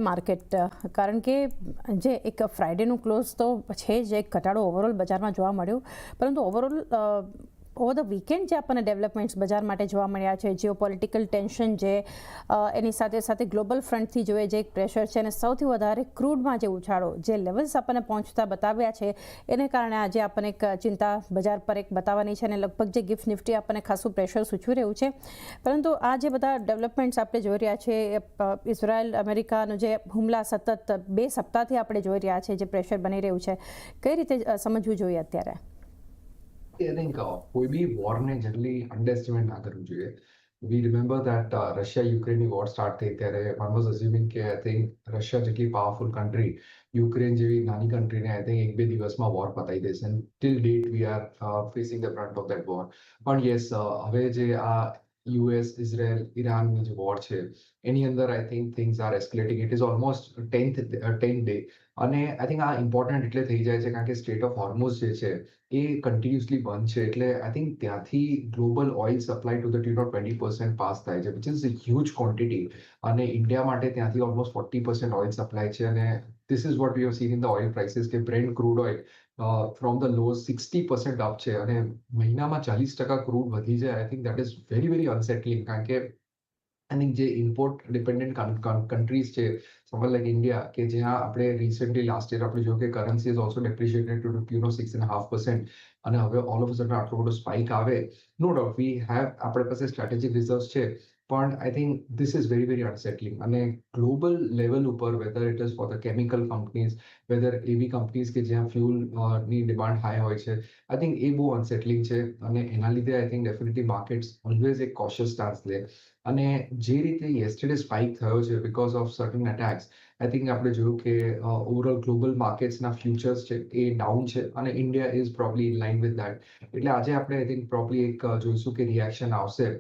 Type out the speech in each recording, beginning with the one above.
Market, કારણ કે જે એક ફ્રાઇડેનું ક્લોઝ તો છે જ, એક ઘટાડો ઓવરઓલ બજારમાં જોવા મળ્યો, પરંતુ ઓવરઓલ ઓવર ધ વીકેન્ડ જે આપણને ડેવલપમેન્ટ્સ બજાર માટે જોવા મળ્યા છે, જીઓપોલિટિકલ ટેન્શન જે એની સાથે સાથે ગ્લોબલ ફ્રન્ટથી જોઈએ જે એક પ્રેશર છે, અને સૌથી વધારે ક્રૂડમાં જે ઉછાળો જે લેવલ્સ આપણને પહોંચતા બતાવ્યા છે, એને કારણે આજે આપણને એક ચિંતા બજાર પર એક બતાવવાની છે, અને લગભગ જે ગિફ્ટ નિફ્ટી આપણને ખાસું પ્રેશર સૂચવી રહ્યું છે. પરંતુ આ જે બધા ડેવલપમેન્ટ્સ આપણે જોઈ રહ્યા છે, ઇઝરાયલ અમેરિકાનો જે હુમલા સતત 2 સપ્તાહથી આપણે જોઈ રહ્યા છે, જે પ્રેશર બની રહ્યું છે, કઈ રીતે સમજવું જોઈએ અત્યારે? I think કોઈ બી વોરને જનરલી અંડરએસ્ટિમેટ ના કરવું જોઈએ. We remember that રશિયા-યુક્રેનની વોર સ્ટાર્ટ થઈ ત્યારે one was assuming કે I think રશિયા જેટલી પાવરફુલ કન્ટ્રી યુક્રેન જેવી નાની કન્ટ્રીને I think 1-2 દિવસમાં વોર પતાવી દેશે. And till date we are facing the brunt of that war. પણ યસ, હવે જે આ US, ઇઝરાયલ, ઈરાનની જે વોર છે એની અંદર I think things are escalating. It is almost 10th day. અને I think આ ઇમ્પોર્ટન્ટ એટલે થઈ જાય છે કારણ કે સ્ટ્રેટ ઓફ હોર્મુઝ જે છે એ કન્ટિન્યુઅસલી બંધ છે, એટલે આઈ થિંક ત્યાંથી global oil supply to the tune of 20% પાસ થાય છે, which is a huge quantity. અને ઇન્ડિયા માટે ત્યાંથી ઓલમોસ્ટ 40% ઓઇલ સપ્લાય છે. અને this is what we have seen in the oil prices કે Brent crude oil from the low 60% up છે, અને મહિનામાં 40% ક્રૂડ વધી જાય. I think that is very very unsettling, કારણ કે આઈ થિંક જે ઇમ્પોર્ટ ડિપેન્ડન્ટ કન્ટ્રીઝ છે, સમર લાઈક ઇન્ડિયા, કે જ્યાં આપણે રિસેન્ટલી લાસ્ટ યર આપણે જોયું કે currency is also depreciated to the tune of 6.5%, અને હવે ઓલ ઓફ અ સડન આટલો બધો સ્પાઇક આવે. નો ડાઉટ વી હેવ, આપણી પાસે સ્ટ્રેટેજિક રિઝર્વ્સ છે, પણ I think this is very very unsettling. અને ગ્લોબલ લેવલ ઉપર whether it is for the chemical companies, whether એવી કંપનીઝ કે જ્યાં ફ્યુલની ડિમાન્ડ હાઈ હોય છે, આઈ થિંક એ બહુ અનસેટલિંગ છે. અને એના લીધે I think definitely markets always એક કોશિયસ સ્ટાન્સ લે. અને જે રીતે યેસ્ટરડે સ્પાઇક થયો છે because of certain attacks, I think આપણે જોયું કે ઓવરઓલ ગ્લોબલ માર્કેટ્સના ફ્યુચર્સ છે એ ડાઉન છે, અને India is probably in line with that. એટલે આજે આપણે આઈ થિંક પ્રોબ્લી એક જોઈશું કે રિએક્શન આવશે,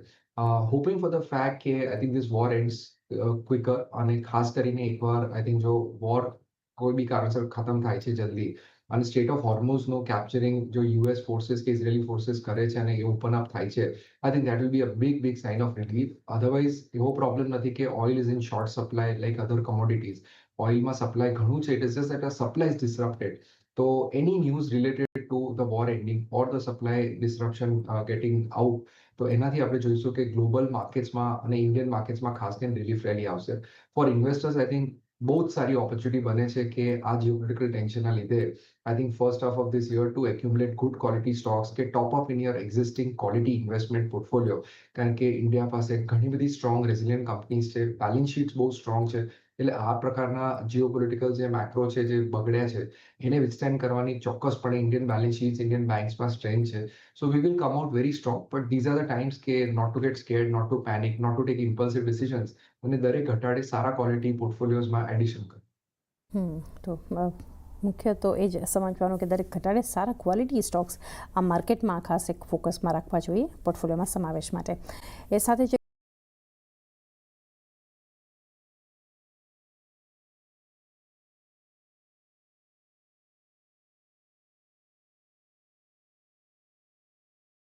હોપિંગ ફોર ધ ફેક્ટ કે I think this war ends quicker. અને ખાસ કરીને એકવાર આઈ થિંક જો વોર કોઈ બી કારણસર ખતમ થાય છે જલ્દી, અને સ્ટેટ ઓફ હોર્મુઝનું કેપ્ચરિંગ જો યુએસ ફોર્સિસ કે ઇઝરાયલી ફોર્સિસ કરે છે અને એ ઓપન અપ થાય છે, I think that will be a big sign of relief. Otherwise એવો પ્રોબ્લેમ નથી કે oil is in short supply like other commodities. ઓઇલમાં સપ્લાય ઘણું છે, it is just that supply is disrupted. તો any news related to the war ending or the supply disruption getting out, તો એનાથી આપણે જોઈશું કે ગ્લોબલ માર્કેટ્સમાં અને ઇન્ડિયન માર્કેટ્સમાં ખાસ કરીને રિલીફ રેલી આવશે. ફોર ઇન્વેસ્ટર્સ આઈ થિંક બહુ જ સારી ઓપોર્ચ્યુનિટી બને છે કે આ જીઓપોલિટિકલ ટેન્શનના લીધે I think first half of this year to accumulate good quality stocks, કે top up in your existing quality investment portfolio. કારણ કે ઇન્ડિયા પાસે ઘણી બધી સ્ટ્રોંગ રેઝિલિયન્ટ કંપનીઝ છે, બેલેન્સ શીટ્સ બહુ સ્ટ્રોંગ છે. એટલે આ પ્રકારના જીઓપોલિટિકલ જે મેક્રો છે જે બગડ્યા છે એને વિથસ્ટેન્ડ કરવાની ચોક્કસપણે ઇન્ડિયન બેલેન્સ શીટ્સ, ઇન્ડિયન બેંક્સમાં સ્ટ્રેન્થ છે. So we will come out very strong, but these are the times કે not to get scared, not to panic, not to take impulsive decisions, અને દરેક ઘટાડે સારા ક્વોલિટી પોર્ટફોલિયોઝમાં એડિશન કરે. તો મુખ્ય તો એ જ સમજવાનું કે દરેક ઘટાડે સારા ક્વોલિટી સ્ટોક્સ આ માર્કેટમાં ખાસ એક ફોકસમાં રાખવા જોઈએ પોર્ટફોલિયોમાં સમાવેશ માટે. એ સાથે